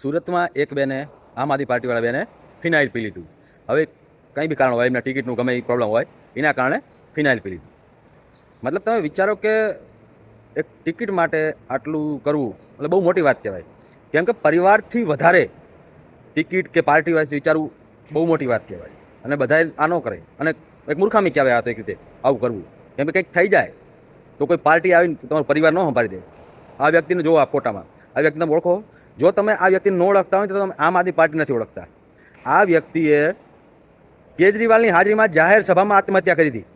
સુરતમાં એક બેને આમ આદમી પાર્ટીવાળા બેને ફિનાઇલ પી લીધું. હવે કંઈ બી કારણ હોય, એમના ટિકિટનું ગમે એ પ્રોબ્લેમ હોય, એના કારણે ફિનાઇલ પી લીધું. મતલબ તમે વિચારો કે એક ટિકિટ માટે આટલું કરવું એટલે બહુ મોટી વાત કહેવાય. કેમ કે પરિવારથી વધારે ટિકિટ કે પાર્ટી વાઇઝ વિચારવું બહુ મોટી વાત કહેવાય. અને બધાએ આ ન કરે, અને એક મૂર્ખામી કહેવાય આ તો એક રીતે આવું કરવું. કેમ કે કંઈક થઈ જાય તો કોઈ પાર્ટી આવીને તમારો પરિવાર ન સંભાળી દે. આ વ્યક્તિને જોવો, આ ફોટામાં આ વ્યક્તિને તમે ઓળખો? જો તમે આ વ્યક્તિને ન ઓળખતા હોય તો તમે આમ આદમી પાર્ટી નથી ઓળખતા. આ વ્યક્તિએ કેજરીવાલની હાજરીમાં જાહેર સભામાં આત્મહત્યા કરી હતી.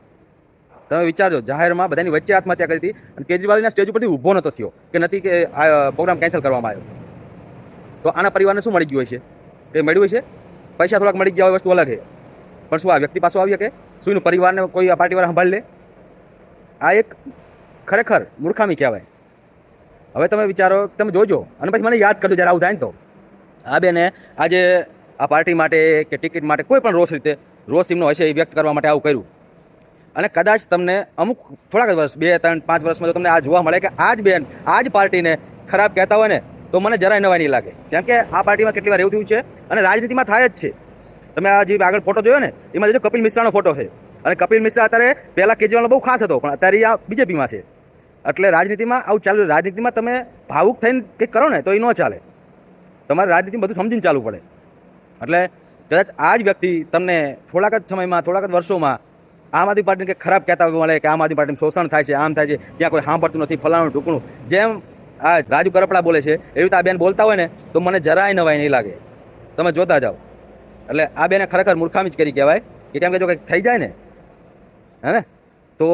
તમે વિચારજો, જાહેરમાં બધાની વચ્ચે આત્મહત્યા કરી હતી અને કેજરીવાલના સ્ટેજ ઉપરથી ઊભો નહોતો થયો કે નથી કે આ પ્રોગ્રામ કેન્સલ કરવામાં આવ્યો. તો આના પરિવારને શું મળી ગયું હોય છે? કે મળ્યું હોય છે? પૈસા થોડાક મળી ગયા હોય, વસ્તુ અલગ છે, પણ શું આ વ્યક્તિ પાછો આવી શકે? શું એનું પરિવારને કોઈ આ પાર્ટીવાળા સંભાળી લે? આ એક ખરેખર મૂર્ખામી કહેવાય. હવે તમે વિચારો, તમે જોજો અને પછી મને યાદ કરજો જ્યારે આવું થાય ને. તો આ બેને આજે આ પાર્ટી માટે કે ટિકિટ માટે કોઈ પણ રોષ એમનો હશે એ વ્યક્ત કરવા માટે આવું કર્યું. અને કદાચ તમને અમુક થોડાક વર્ષ, 2, 3, 5 વર્ષમાં જો તમને આ જોવા મળે કે આ જ બેન આ જ પાર્ટીને ખરાબ કહેતા હોય ને, તો મને જરાય નવાઈ નહીં લાગે. કેમ કે આ પાર્ટીમાં કેટલી વાર એવું થયું છે અને રાજનીતિમાં થાય જ છે. તમે આ જે આગળ ફોટો જોયો ને, એમાં જોજો કપિલ મિશ્રાનો ફોટો છે. અને કપિલ મિશ્રા અત્યારે પહેલાં કેજરીવાલનો બહુ ખાસ હતો, પણ અત્યારે આ બીજેપીમાં છે. એટલે રાજનીતિમાં આવું ચાલુ. રાજનીતિમાં તમે ભાવુક થઈને કંઈક કરો ને તો એ ન ચાલે. તમારે રાજનીતિમાં બધું સમજીને ચાલવું પડે. એટલે કદાચ આ જ વ્યક્તિ તમને થોડાક જ સમયમાં, થોડાક જ વર્ષોમાં આમ આદમી પાર્ટીને કંઈક ખરાબ કહેતા મળે કે આમ આદમી પાર્ટીનું શોષણ થાય છે, આમ થાય છે, ત્યાં કોઈ સાંભળતું નથી, ફલાણું ઢુકણું, જેમ આ રાજુ કરપડા બોલે છે એવી રીતે આ બેન બોલતા હોય ને, તો મને જરાય નવાઈ નહીં લાગે. તમે જોતા જાઓ. એટલે આ બેને ખરેખર મૂર્ખામી જ કરી કહેવાય. કે કેમ કે જો કંઈક થઈ જાય ને, હે ને, તો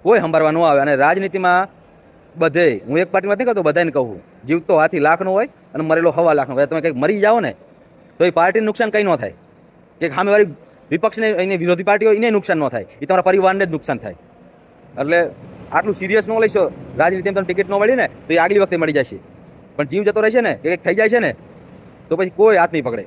કોઈ સંભાળવા ન આવે. અને રાજનીતિમાં બધે, હું એક પાર્ટીમાં નથી કહેતો, બધાને કહું, જીવતો હાથી લાખનો હોય અને મરેલો 1.25 લાખનો હોય. તમે કંઈક મરી જાઓ ને તો એ પાર્ટીને નુકસાન કંઈ ન થાય. કે સામેવાળી વિપક્ષને, એની વિરોધી પાર્ટી હોય એને નુકસાન ન થાય, એ તમારા પરિવારને જ નુકસાન થાય. એટલે આટલું સિરિયસ ન લઈશો. રાજનીતિમાં તમને ટિકિટ ન મળી ને તો એ આગલી વખતે મળી જશે, પણ જીવ જતો રહેશે ને, કે કંઈક થઈ જાય છે ને, તો પછી કોઈ હાથ નહીં પકડે.